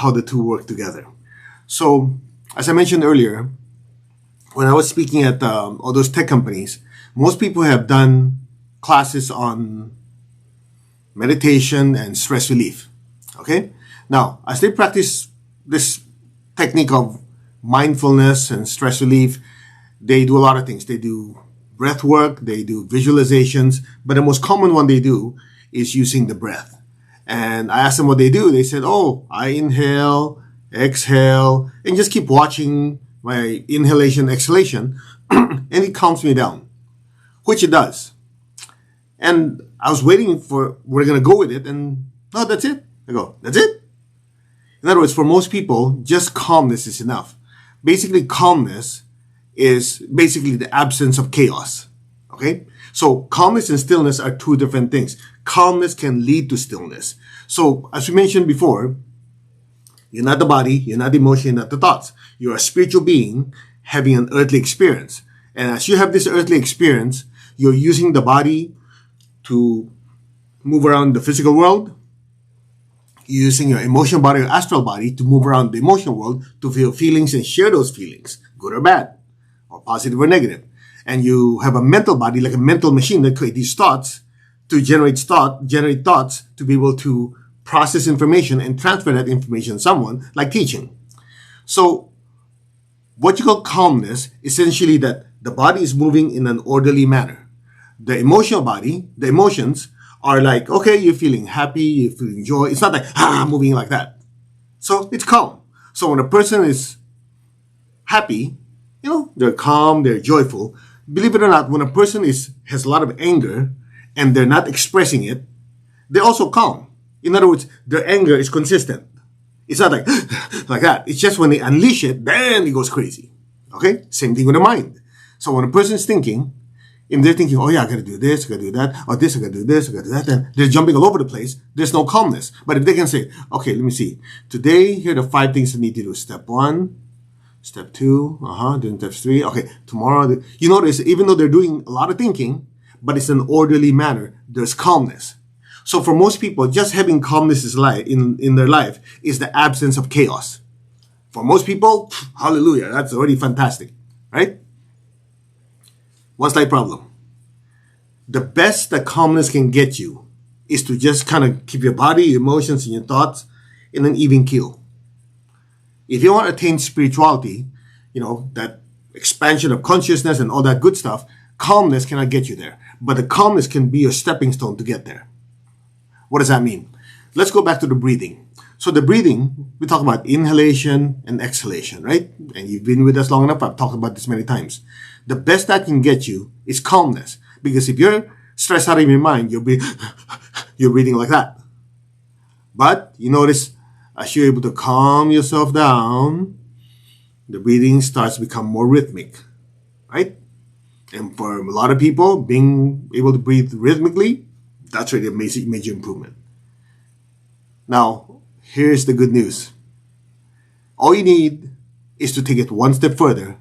how the two work together. So, as I mentioned earlier, when I was speaking at all those tech companies, most people have done classes on meditation and stress relief. Okay? Now, as they practice this technique of mindfulness and stress relief, they do a lot of things. They do breath work, they do visualizations, but the most common one they do is using the breath. And I asked them what they do. They said, oh, I inhale, exhale, and just keep watching my inhalation, exhalation, and it calms me down, which it does. And I was waiting for, we're going to go with it, and no, that's it. I go, that's it? In other words, for most people, just calmness is enough. Basically, calmness is basically the absence of chaos. Okay? So calmness and stillness are two different things. Calmness can lead to stillness. So as we mentioned before, you're not the body, you're not the emotion, you're not the thoughts. You're a spiritual being having an earthly experience. And as you have this earthly experience, you're using the body to move around the physical world, using your emotional body or astral body to move around the emotional world to feel feelings and share those feelings, good or bad, or positive or negative. And you have a mental body, like a mental machine that creates these thoughts to generate thoughts to be able to process information and transfer that information to someone, like teaching. So what you call calmness, essentially that the body is moving in an orderly manner. The emotional body, the emotions are like, okay, you're feeling happy, you're feeling joy. It's not like, moving like that. So it's calm. So when a person is happy, they're calm, they're joyful. Believe it or not, when a person has a lot of anger and they're not expressing it, they're also calm. In other words, their anger is consistent. It's not like, like that. It's just when they unleash it, then it goes crazy. Okay? Same thing with the mind. So when a person is thinking, and they're thinking, oh yeah, I gotta do this, I gotta do that, or this, I gotta do this, I gotta do that, and they're jumping all over the place, there's no calmness. But if they can say, okay, let me see. Today, here are the 5 things I need to do. Step 1, step 2, then step 3. Okay, tomorrow, you notice, even though they're doing a lot of thinking, but it's an orderly manner, there's calmness. So for most people, just having calmness in their life is the absence of chaos. For most people, hallelujah, that's already fantastic, right? One slight problem. The best that calmness can get you is to just kind of keep your body, your emotions, and your thoughts in an even keel. If you want to attain spirituality, that expansion of consciousness and all that good stuff, calmness cannot get you there. But the calmness can be your stepping stone to get there. What does that mean? Let's go back to the breathing. So the breathing, we talk about inhalation and exhalation, right? And you've been with us long enough. I've talked about this many times. The best that can get you is calmness. Because if you're stressed out of your mind, you're breathing like that. But you notice, as you're able to calm yourself down, the breathing starts to become more rhythmic, right? And for a lot of people, being able to breathe rhythmically, that's really a major improvement. Now, here's the good news. All you need is to take it one step further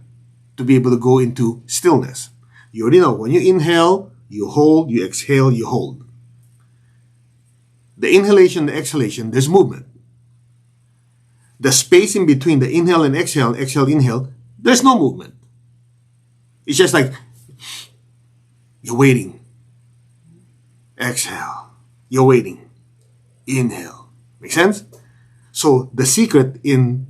to be able to go into stillness. You already know, when you inhale, you hold, you exhale, you hold. The inhalation, the exhalation, there's movement. The space in between the inhale and exhale, inhale, there's no movement. It's just like you're waiting. Exhale. You're waiting. Inhale. Make sense? So the secret in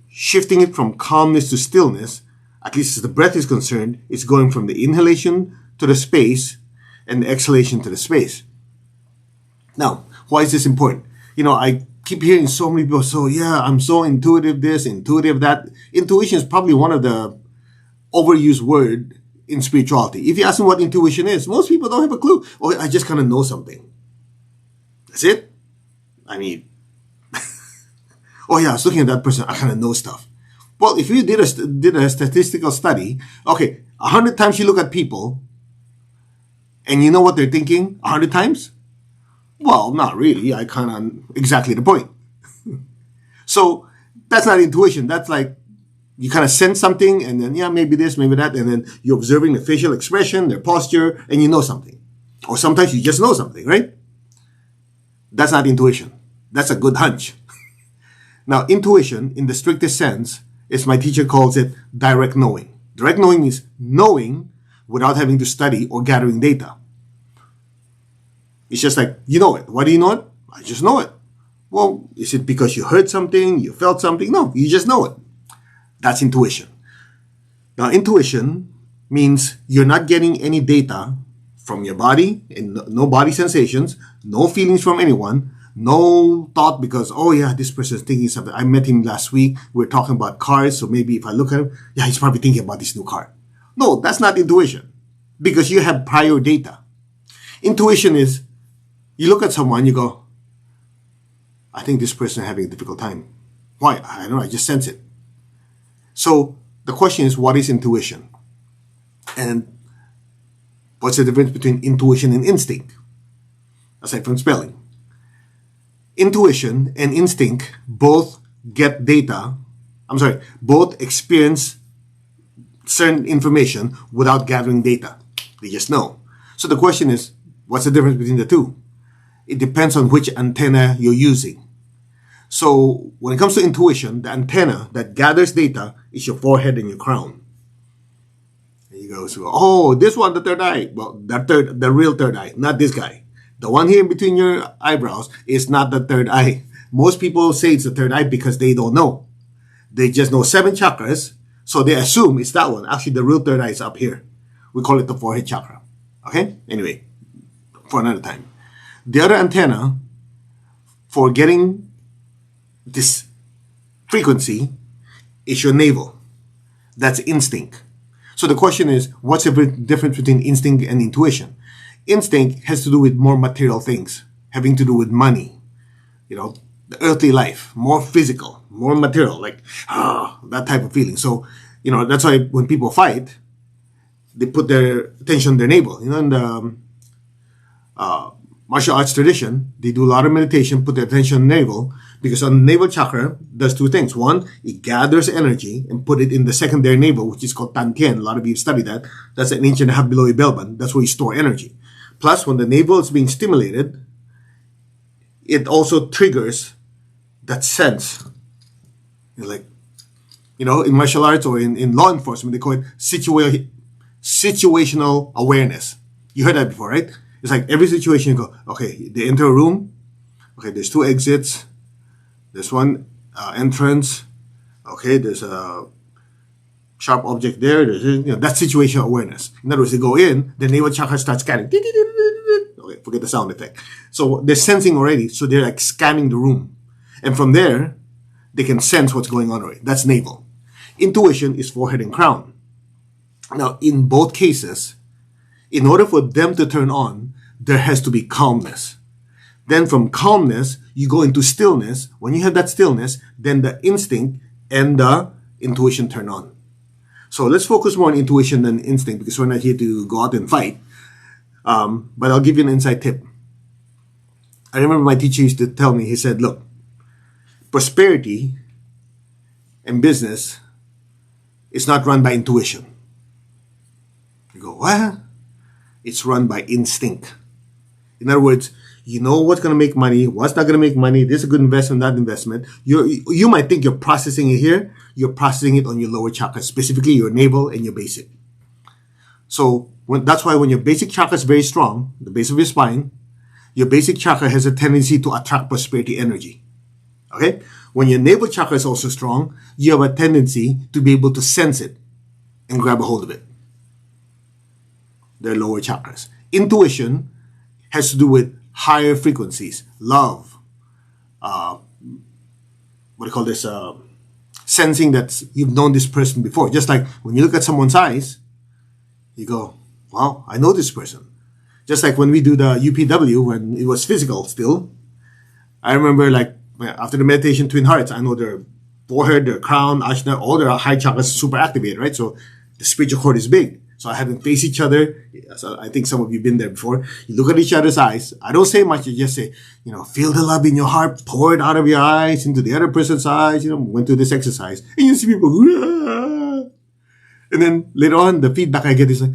shifting it from calmness to stillness, at least as the breath is concerned, is going from the inhalation to the space and the exhalation to the space. Now, why is this important? I keep hearing so many people, I'm so intuitive this, intuitive that. Intuition is probably one of the overused word in spirituality. If you ask them what intuition is, most people don't have a clue. Oh, I just kind of know something. That's it? I mean, oh yeah, I was looking at that person, I kind of know stuff. Well, if you did a statistical study, okay, 100 times you look at people, and you know what they're thinking 100 times? Well, not really. I kind of exactly the point. So that's not intuition. That's like you kind of sense something, and then maybe this, maybe that, and then you're observing the facial expression, their posture, and you know something. Or sometimes you just know something, right? That's not intuition. That's a good hunch. Now, intuition, in the strictest sense, as my teacher calls it, direct knowing. Direct knowing is knowing without having to study or gathering data. It's just like, you know it. Why do you know it? I just know it. Well, is it because you heard something, you felt something? No, you just know it. That's intuition. Now, intuition means you're not getting any data from your body, and no body sensations, no feelings from anyone, no thought because, oh yeah, this person is thinking something. I met him last week. We're talking about cars, so maybe if I look at him, yeah, he's probably thinking about this new car. No, that's not intuition because you have prior data. Intuition is you look at someone, you go, I think this person is having a difficult time. Why? I don't know. I just sense it. So the question is, what is intuition? And what's the difference between intuition and instinct? Aside from spelling. Intuition and instinct both get data. Both experience certain information without gathering data. They just know. So the question is, what's the difference between the two? It depends on which antenna you're using. So when it comes to intuition, the antenna that gathers data is your forehead and your crown. And you go, oh, this one, the third eye. Well, the real third eye, not this guy. The one here in between your eyebrows is not the third eye. Most people say it's the third eye because they don't know. They just know 7 chakras, so they assume it's that one. Actually, the real third eye is up here. We call it the forehead chakra. Okay? Anyway, for another time. The other antenna for getting this frequency is your navel. That's instinct. So the question is, what's the difference between instinct and intuition? Instinct has to do with more material things, having to do with money, the earthly life, more physical, more material, like, that type of feeling. So, that's why when people fight, they put their attention on their navel. In the martial arts tradition, they do a lot of meditation, put their attention on the navel, because on the navel chakra does 2 things. One, it gathers energy and put it in the secondary navel, which is called Tantien. A lot of you study that. That's an inch and a half below your belt band. That's where you store energy. Plus, when the navel is being stimulated, it also triggers that sense. In martial arts or in law enforcement, they call it situational awareness. You heard that before, right? It's like every situation you go, okay, they enter a room. Okay, there's 2 exits. There's one entrance. Okay, there's a sharp object there. There's, that's situational awareness. In other words, they go in, the navel chakra starts scanning. Okay, forget the sound effect. So they're sensing already. So they're like scanning the room. And from there, they can sense what's going on already. That's navel. Intuition is forehead and crown. Now, in both cases, in order for them to turn on, there has to be calmness. Then from calmness, you go into stillness. When you have that stillness, then the instinct and the intuition turn on. So let's focus more on intuition than instinct because we're not here to go out and fight. But I'll give you an inside tip. I remember my teacher used to tell me, he said, look, prosperity and business is not run by intuition. You go, what? It's run by instinct. In other words, you know what's going to make money, what's not going to make money, this is a good investment, that investment. You might think you're processing it here, you're processing it on your lower chakra, specifically your navel and your basic. So that's why when your basic chakra is very strong, the base of your spine, your basic chakra has a tendency to attract prosperity energy. Okay? When your navel chakra is also strong, you have a tendency to be able to sense it and grab a hold of it. They're lower chakras. Intuition has to do with higher frequencies, love, sensing that you've known this person before. Just like when you look at someone's eyes, you go, wow, I know this person. Just like when we do the UPW, when it was physical still, I remember like after the meditation Twin Hearts, I know their forehead, their crown, ajna, all their high chakras super activated, right? So the spiritual cord is big. So I have them face each other. So I think some of you have been there before. You look at each other's eyes. I don't say much. You just say, feel the love in your heart, pour it out of your eyes into the other person's eyes. Went through this exercise. And you see people, Aah! And then later on, the feedback I get is like,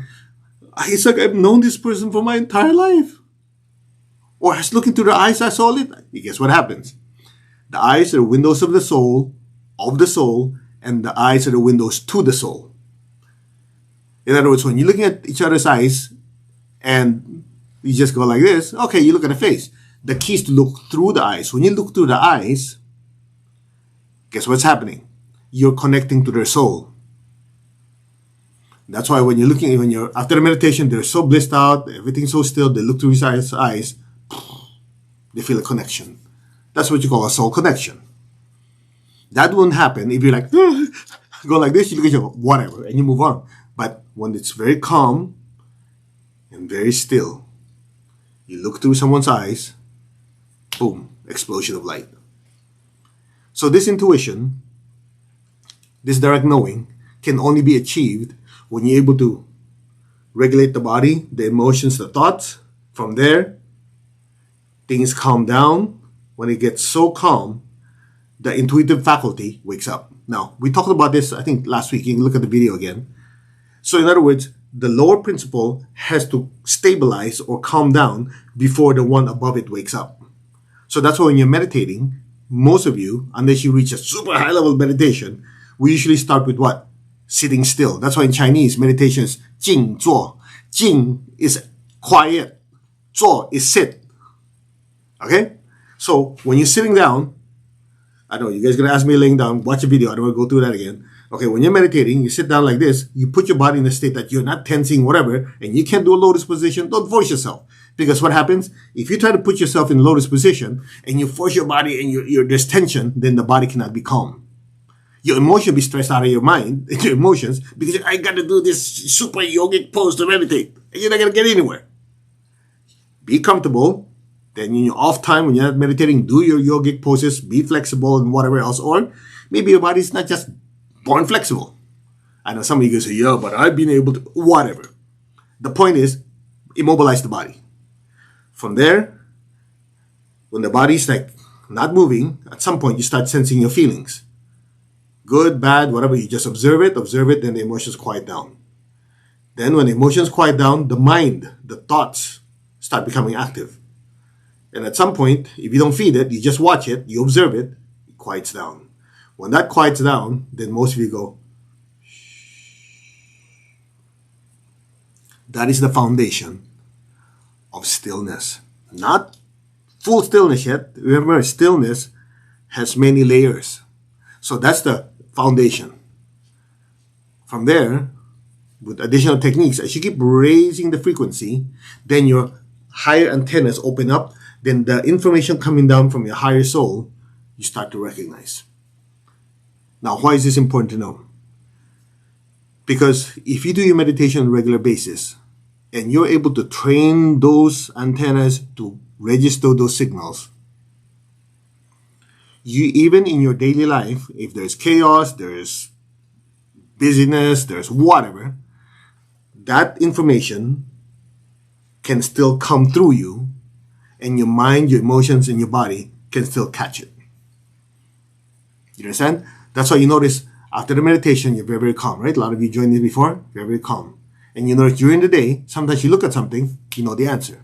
it's like I've known this person for my entire life. Or I was looking through their eyes, I saw it. Guess what happens? The eyes are the windows of the soul, and the eyes are the windows to the soul. In other words, when you're looking at each other's eyes and you just go like this, okay, you look at the face. The key is to look through the eyes. When you look through the eyes, guess what's happening? You're connecting to their soul. That's why when you're after the meditation, they're so blissed out, everything's so still, they look through his eyes, they feel a connection. That's what you call a soul connection. That won't happen if you're like, go like this, you look at your whatever, and you move on. But when it's very calm and very still, you look through someone's eyes, boom, explosion of light. So this intuition, this direct knowing, can only be achieved when you're able to regulate the body, the emotions, the thoughts. From there, things calm down. When it gets so calm, the intuitive faculty wakes up. Now, we talked about this, I think, last week. You can look at the video again. So in other words, the lower principle has to stabilize or calm down before the one above it wakes up. So that's why when you're meditating, most of you, unless you reach a super high level meditation, we usually start with what? Sitting still. That's why in Chinese, meditation is Jing Zuo. Jing is quiet. Zuo is sit. Okay? So when you're sitting down, I know you guys are going to ask me laying down, watch a video. I don't want to go through that again. Okay, when you're meditating, you sit down like this, you put your body in a state that you're not tensing, whatever, and you can't do a lotus position. Don't force yourself. Because what happens, if you try to put yourself in lotus position and you force your body and there's tension, then the body cannot be calm. Your emotion will be stressed out of your mind, your emotions, because I got to do this super yogic pose to meditate. And you're not going to get anywhere. Be comfortable. Then in your off time, when you're not meditating, do your yogic poses, be flexible and whatever else. Or maybe your body's not just born flexible. I know some of you guys say, yeah, but I've been able to, whatever. The point is, immobilize the body. From there, when the body's like not moving, at some point you start sensing your feelings. Good, bad, whatever, you just observe it, then the emotions quiet down. Then when the emotions quiet down, the mind, the thoughts start becoming active. And at some point, if you don't feed it, you just watch it, you observe it, it quiets down. When that quiets down, then most of you go, that is the foundation of stillness. Not full stillness yet. Remember, stillness has many layers. So that's the foundation. From there, with additional techniques, as you keep raising the frequency, then your higher antennas open up, then the information coming down from your higher soul, you start to recognize. Now, why is this important to know? Because if you do your meditation on a regular basis, and you're able to train those antennas to register those signals, you, even in your daily life, if there's chaos, there's busyness, there's whatever, that information can still come through you, and your mind, your emotions, and your body can still catch it. You understand? That's why you notice after the meditation, you're very, very calm, right? A lot of you joined this before, very, very calm. And you notice during the day, sometimes you look at something, you know the answer.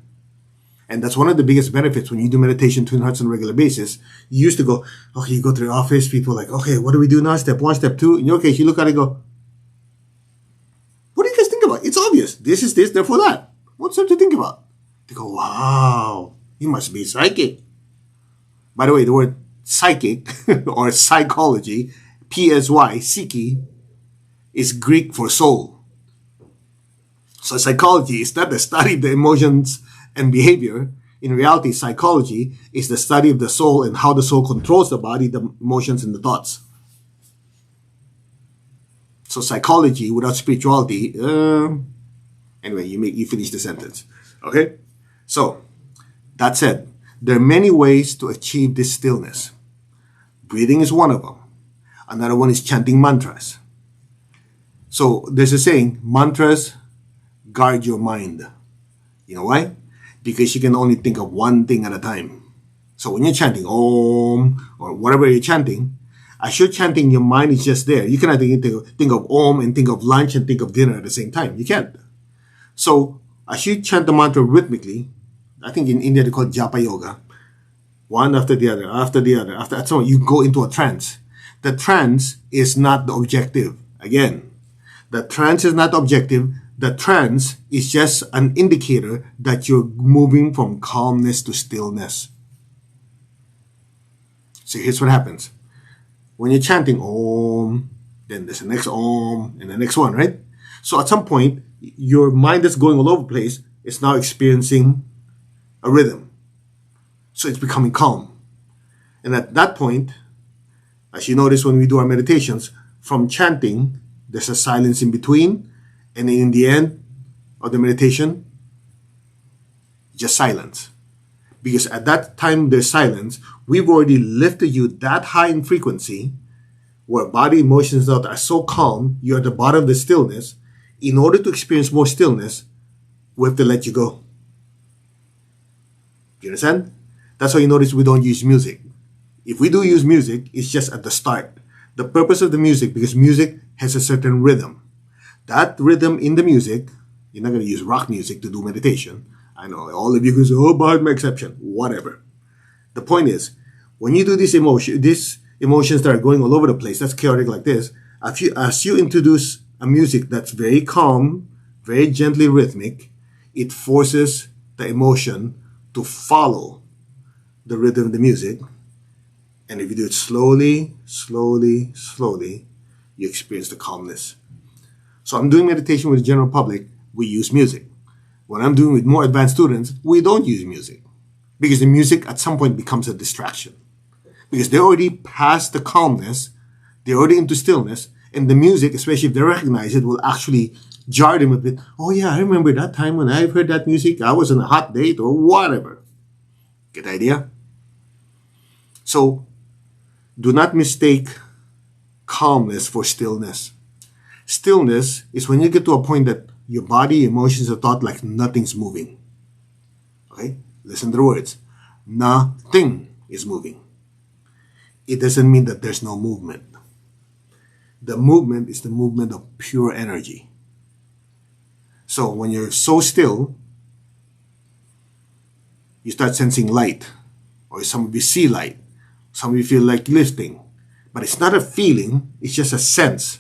And that's one of the biggest benefits when you do meditation, Twin Hearts on a regular basis. You used to go, okay, you go to the office, people are like, okay, what do we do now? Step 1, step 2. In your case, you look at it and go, what do you guys think about? It's obvious. This is this, therefore that. What's there to think about? They go, wow, you must be psychic. By the way, the word psychic or psychology, P-S-Y, psyche, is Greek for soul. So psychology is not the study of the emotions and behavior. In reality, psychology is the study of the soul and how the soul controls the body, the emotions, and the thoughts. So psychology without spirituality, anyway, you finish the sentence. Okay? So, that said, there are many ways to achieve this stillness. Breathing is one of them. Another one is chanting mantras. So, there's a saying, mantras guard your mind. You know why? Because you can only think of one thing at a time. So when you're chanting Om or whatever you're chanting, as you're chanting, your mind is just there. You cannot think of Om and think of lunch and think of dinner at the same time. You can't. So as you chant the mantra rhythmically, I think in India they call it Japa Yoga. one after the other, after the other, after so you go into a trance. The trance is not the objective. Again, the trance is not the objective. The trance is just an indicator that you're moving from calmness to stillness. So here's what happens. When you're chanting Om, then there's the next Om, and the next one, right? So at some point, your mind that's going all over the place is now experiencing a rhythm. So it's becoming calm. And at that point, as you notice when we do our meditations, from chanting, there's a silence in between, and in the end of the meditation, just silence. Because at that time there's silence, we've already lifted you that high in frequency, where body, emotions, and thought are so calm, you're at the bottom of the stillness. In order to experience more stillness, we have to let you go. You understand? That's why you notice we don't use music. If we do use music, it's just at the start. The purpose of the music, because music has a certain rhythm. That rhythm in the music, you're not going to use rock music to do meditation. I know all of you can say, oh, but my exception. Whatever. The point is, when you do these emotions that are going all over the place, that's chaotic like this, as you introduce a music that's very calm, very gently rhythmic, it forces the emotion to follow the rhythm of the music. And if you do it slowly, slowly, slowly, you experience the calmness. So I'm doing meditation with the general public, we use music. When I'm doing with more advanced students, we don't use music. Because the music at some point becomes a distraction. Because they're already past the calmness, they're already into stillness, and the music, especially if they recognize it, will actually jar them a bit. Oh yeah, I remember that time when I heard that music, I was on a hot date or whatever. Get the idea? So, do not mistake calmness for stillness. Stillness is when you get to a point that your body, emotions, and thought like nothing's moving. Okay? Listen to the words. Nothing is moving. It doesn't mean that there's no movement. The movement is the movement of pure energy. So when you're so still, you start sensing light. Or some of you see light. Some of you feel like lifting. But it's not a feeling, it's just a sense.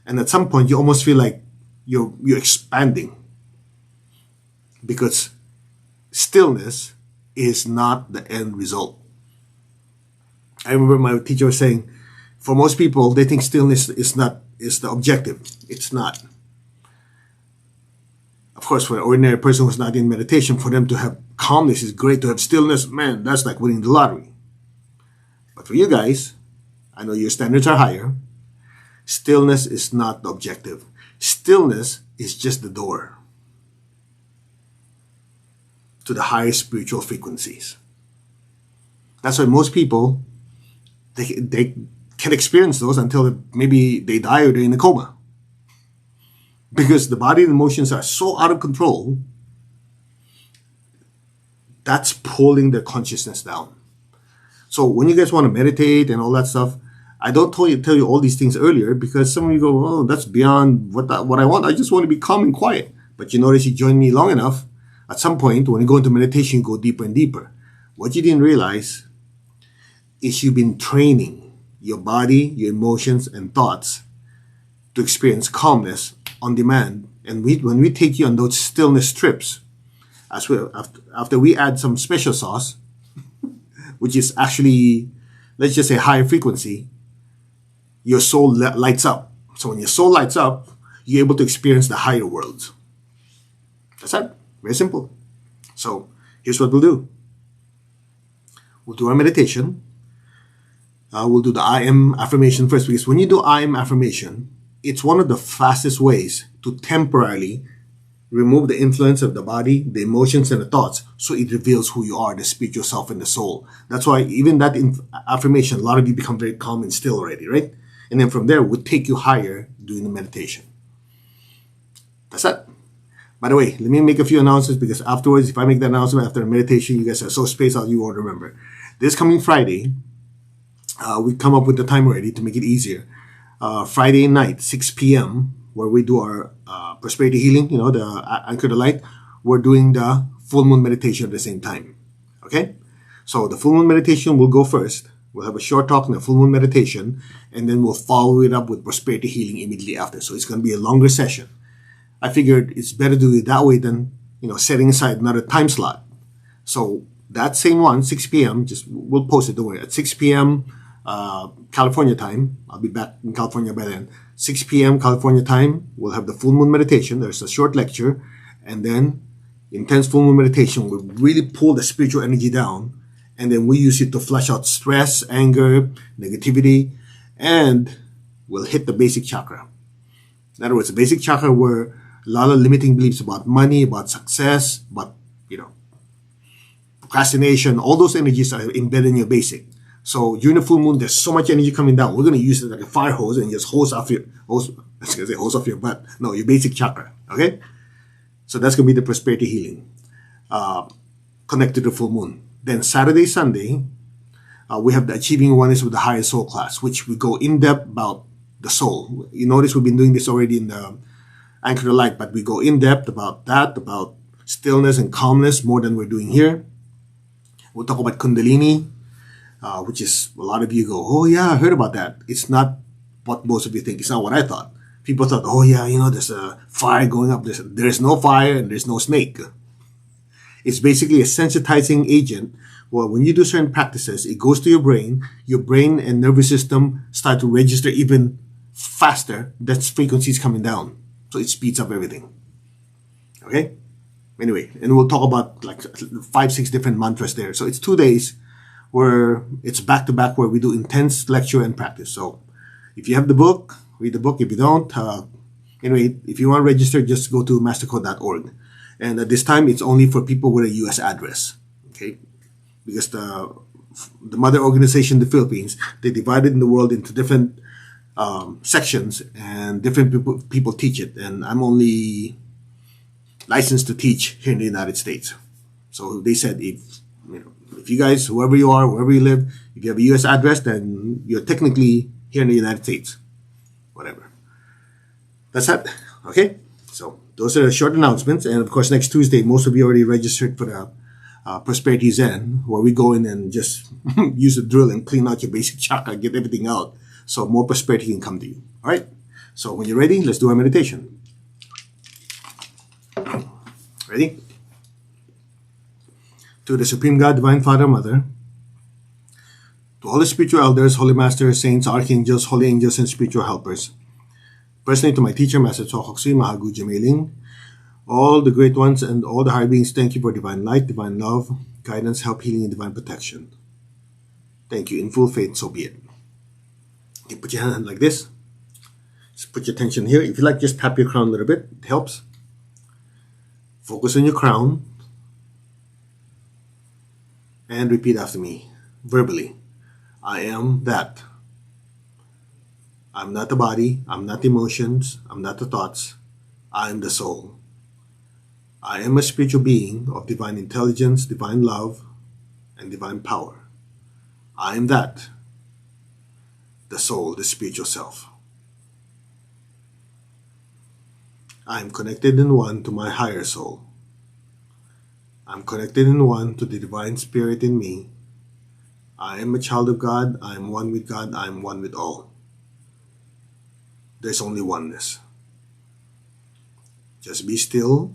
And at some point, you almost feel like you're expanding. Because stillness is not the end result. I remember my teacher was saying, for most people, they think stillness is the objective. It's not. Of course, for an ordinary person who's not in meditation, for them to have calmness is great. To have stillness, man, that's like winning the lottery. But for you guys, I know your standards are higher. Stillness is not the objective. Stillness is just the door to the higher spiritual frequencies. That's why most people, they can experience those until maybe they die or they're in a coma. Because the body and emotions are so out of control, that's pulling their consciousness down. So when you guys want to meditate and all that stuff, I don't tell you all these things earlier because some of you go, oh, that's beyond what I want. I just want to be calm and quiet. But you notice you join me long enough, at some point when you go into meditation, you go deeper and deeper. What you didn't realize is you've been training your body, your emotions, and thoughts to experience calmness on demand. And when we take you on those stillness trips, as well, after we add some special sauce, which is actually, let's just say higher frequency, your soul lights up. So when your soul lights up, you're able to experience the higher worlds. That's it. Very simple. So here's what we'll do. We'll do our meditation. We'll do the I am affirmation first, because when you do I am affirmation, it's one of the fastest ways to temporarily remove the influence of the body, the emotions, and the thoughts, so it reveals who you are, the spiritual self and the soul. That's why even that affirmation, a lot of you become very calm and still already, right? And then from there, we'll take you higher doing the meditation. That's it. By the way, let me make a few announcements, because afterwards, if I make the announcement after the meditation, you guys are so spaced out, you won't remember. This coming Friday, we come up with the time already to make it easier. Friday night, 6 p.m., where we do our prosperity healing, the Anchor the Light, we're doing the full moon meditation at the same time. Okay? So the full moon meditation will go first. We'll have a short talk and a full moon meditation, and then we'll follow it up with prosperity healing immediately after. So it's going to be a longer session. I figured it's better to do it that way than, setting aside another time slot. So that same one, 6 p.m., we'll post it, don't worry, at 6 p.m. California time. I'll be back in California by then. 6 p.m. California time, we'll have the full moon meditation. There's a short lecture, and then intense full moon meditation will really pull the spiritual energy down, and then we use it to flush out stress, anger, negativity, and we'll hit the basic chakra. In other words, the basic chakra where a lot of limiting beliefs about money, about success, about, procrastination, all those energies are embedded in your basic. So during the full moon, there's so much energy coming down. We're going to use it like a fire hose and just hose off your butt. No, your basic chakra. Okay? So that's going to be the prosperity healing connected to the full moon. Then Saturday, Sunday, we have the Achieving Oneness with the Higher Soul class, which we go in depth about the soul. You notice we've been doing this already in the Anchor the Light, but we go in depth about that, about stillness and calmness more than we're doing here. We'll talk about Kundalini, which is a lot of you go, oh yeah, I heard about that. It's not what most of you think. It's not what I thought. People thought, oh yeah, there's a fire going up. There's no fire and there's no snake. It's basically a sensitizing agent. Well, when you do certain practices, it goes to your brain and nervous system start to register even faster. That's frequencies coming down. So it speeds up everything. Okay? Anyway, and we'll talk about like 5-6 different mantras there. So it's 2 days where it's back to back where we do intense lecture and practice. So if you have the book, read the book. If you don't, anyway, if you want to register, just go to mastercode.org. And at this time, it's only for people with a U.S. address. Okay? Because the mother organization, the Philippines, they divided the world into different sections, and different people teach it. And I'm only licensed to teach here in the United States. So they said if you guys, whoever you are, wherever you live, if you have a U.S. address, then you're technically here in the United States. Whatever. That's that. Okay? So those are the short announcements. And of course, next Tuesday, most of you already registered for the Prosperity Zen, where we go in and just use a drill and clean out your basic chakra, get everything out, so more prosperity can come to you. All right? So when you're ready, let's do our meditation. Ready? To the Supreme God, Divine Father, Mother, to all the spiritual elders, holy masters, saints, archangels, holy angels, and spiritual helpers, personally to my teacher, Master Chokoksui, Mahagu Jamiling, all the great ones and all the higher beings, thank you for divine light, divine love, guidance, help, healing, and divine protection. Thank you. In full faith, so be it. You put your hand like this. Just put your attention here. If you like, just tap your crown a little bit. It helps. Focus on your crown. And repeat after me, verbally. I am that. I'm not the body. I'm not the emotions. I'm not the thoughts. I am the soul. I am a spiritual being of divine intelligence, divine love, and divine power. I am that. The soul, the spiritual self. I am connected in one to my higher soul. I'm connected in one to the divine spirit in me. I am a child of God. I am one with God. I am one with all. There's only oneness. Just be still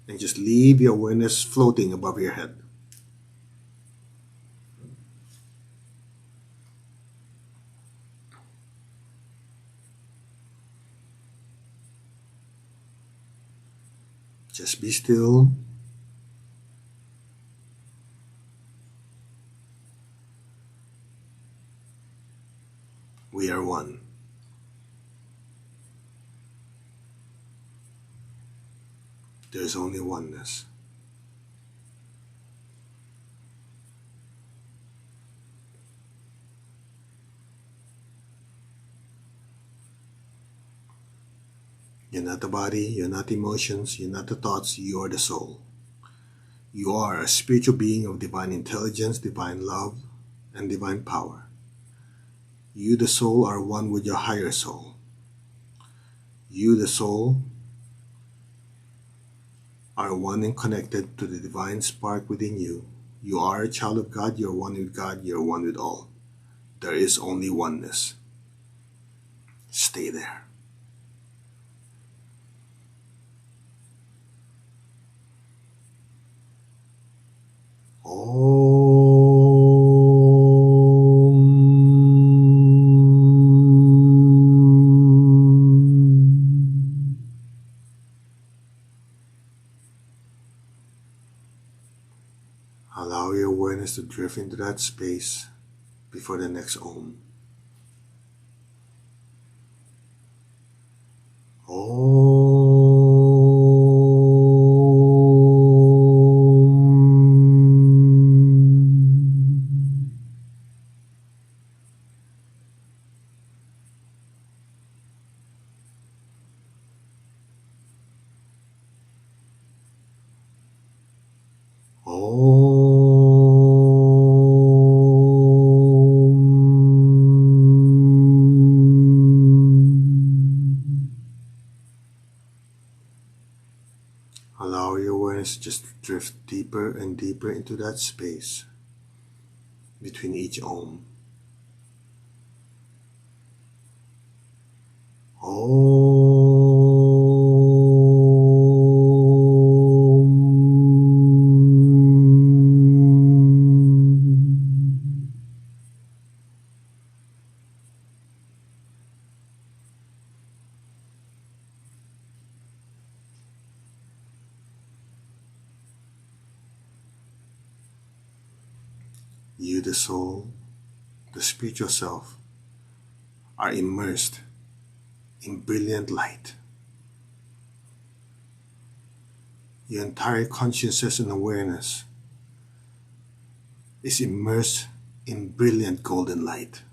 and just leave your awareness floating above your head. Just be still. We are one. There is only oneness. You're not the body, you're not the emotions, you're not the thoughts, you are the soul. You are a spiritual being of divine intelligence, divine love, and divine power. You, the soul, are one with your higher soul. You, the soul, are one and connected to the divine spark within you, You are a child of God, you're one with God, you're one with all. There is only oneness. Stay there. Allow your awareness to drift into that space before the next Om. Allow your awareness to just drift deeper and deeper into that space between each Om. You, the soul, the spiritual self, are immersed in brilliant light. Your entire consciousness and awareness is immersed in brilliant golden light.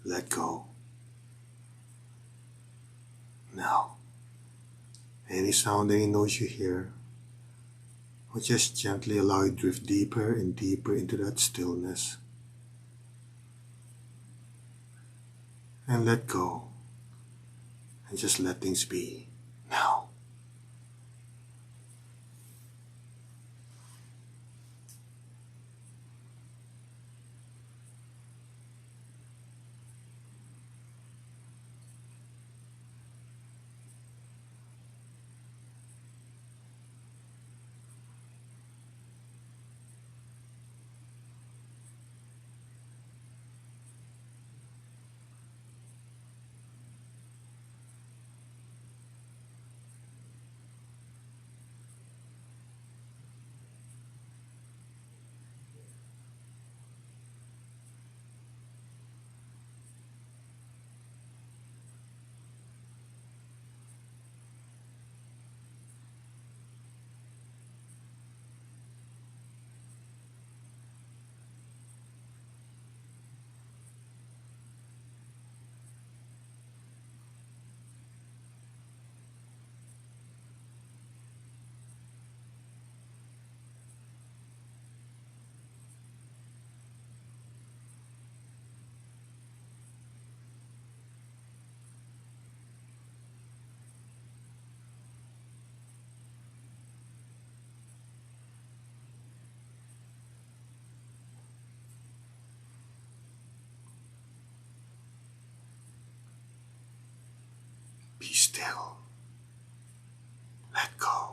Let go. Now, any sound, any noise you hear, will just gently allow you to drift deeper and deeper into that stillness. And let go. And just let things be. Now. Be still. Let go.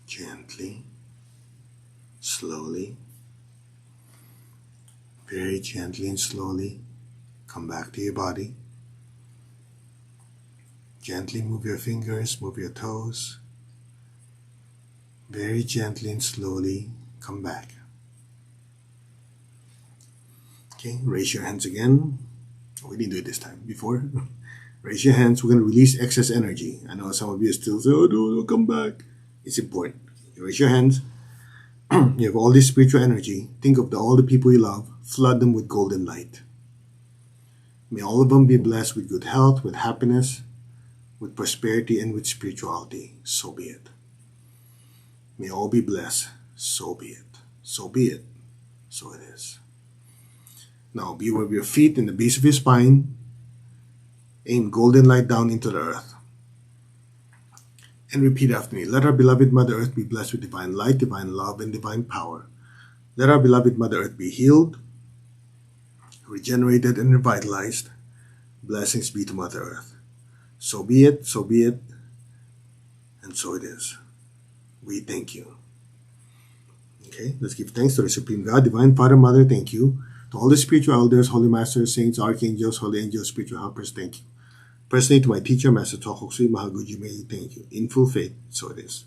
Gently, slowly, very gently and slowly, come back to your body. Gently move your fingers, move your toes. Very gently and slowly, come back. Okay, raise your hands again. We didn't do it this time, before. Raise your hands. We're going to release excess energy. I know some of you still say, oh, no, come back. It's important. You raise your hands. You have all this spiritual energy. Think of all the people you love. Flood them with golden light. May all of them be blessed with good health, with happiness, with prosperity, and with spirituality. So be it. May all be blessed. So be it. So be it. So it is. Now, be aware of your feet and the base of your spine. Aim golden light down into the earth. And repeat after me. Let our beloved Mother Earth be blessed with divine light, divine love, and divine power. Let our beloved Mother Earth be healed, regenerated, and revitalized. Blessings be to Mother Earth. So be it, and so it is. We thank you. Okay, let's give thanks to the Supreme God, Divine Father, Mother, thank you. To all the spiritual elders, holy masters, saints, archangels, holy angels, spiritual helpers, thank you. Personally, to my teacher, Master Tokok Sui Mahaguji Mei, thank you. In full faith, so it is.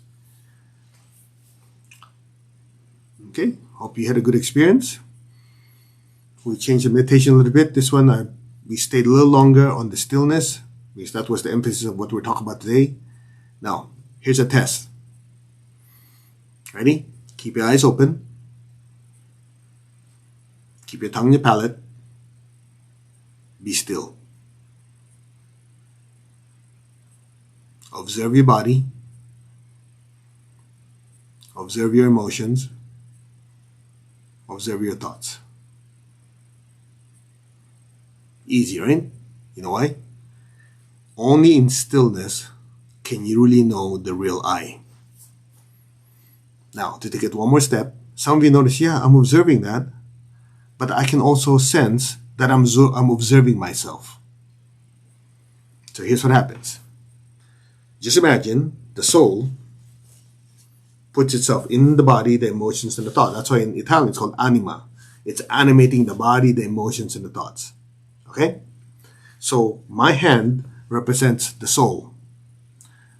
Okay, hope you had a good experience. We changed the meditation a little bit. This one, we stayed a little longer on the stillness, because that was the emphasis of what we're talking about today. Now, here's a test. Ready? Keep your eyes open. Keep your tongue in your palate. Be still. Observe your body. Observe your emotions. Observe your thoughts. Easy, right? You know why? Only in stillness can you really know the real I. Now, to take it one more step, some of you notice, yeah, I'm observing that, but I can also sense that I'm observing myself. So here's what happens. Just imagine the soul puts itself in the body, the emotions, and the thought. That's why in Italian it's called anima. It's animating the body, the emotions, and the thoughts. Okay? So my hand represents the soul,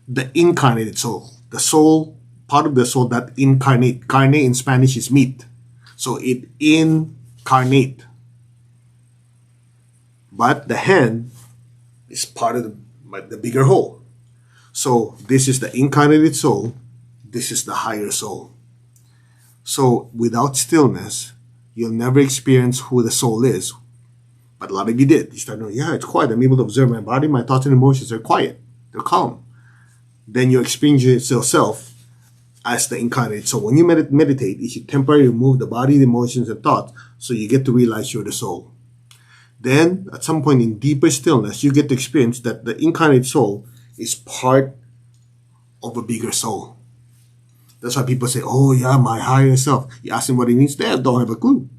the incarnated soul. The soul, part of the soul that incarnate. Carne in Spanish is meat. So it incarnate. But the hand is part of the bigger whole. So this is the incarnated soul. This is the higher soul. So without stillness, you'll never experience who the soul is. But a lot of you did. You start knowing, yeah, it's quiet. I'm able to observe my body. My thoughts and emotions are quiet. They're calm. Then you experience yourself as the incarnate. So when you meditate, you should temporarily remove the body, the emotions, and thoughts so you get to realize you're the soul. Then, at some point in deeper stillness, you get to experience that the incarnate soul is part of a bigger soul. That's why people say, oh yeah, my higher self. You ask them what it means, they don't have a clue.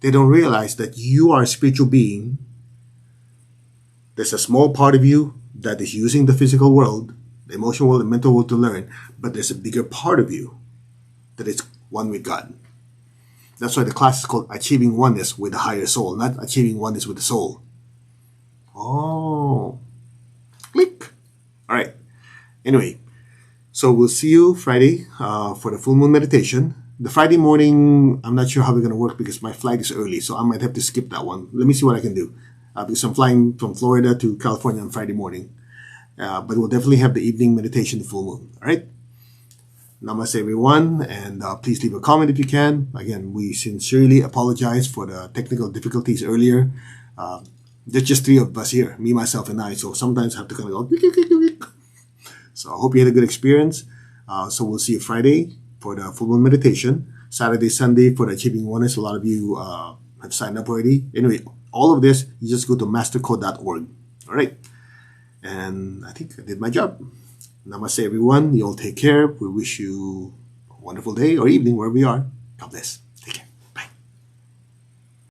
They don't realize that you are a spiritual being. There's a small part of you that is using the physical world, the emotional world, the mental world to learn, but there's a bigger part of you that is one with God. That's why the class is called Achieving Oneness with the Higher Soul, not Achieving Oneness with the Soul. Oh. Click. All right. Anyway, So we'll see you Friday for the full moon meditation. The Friday morning, I'm not sure how we're going to work because my flight is early, so I might have to skip that one. Let me see what I can do. Because I'm flying from Florida to California on Friday morning. But we'll definitely have the evening meditation, the full moon. All right? Namaste, everyone, and please leave a comment if you can. Again, we sincerely apologize for the technical difficulties earlier. There's just three of us here, me, myself, and I, so sometimes I have to kind of go. So I hope you had a good experience. So we'll see you Friday for the full moon meditation. Saturday, Sunday for the Achieving Oneness. A lot of you have signed up already. Anyway, all of this, you just go to mastercode.org. All right. And I think I did my job. Namaste, everyone. You all take care. We wish you a wonderful day or evening wherever you are. God bless.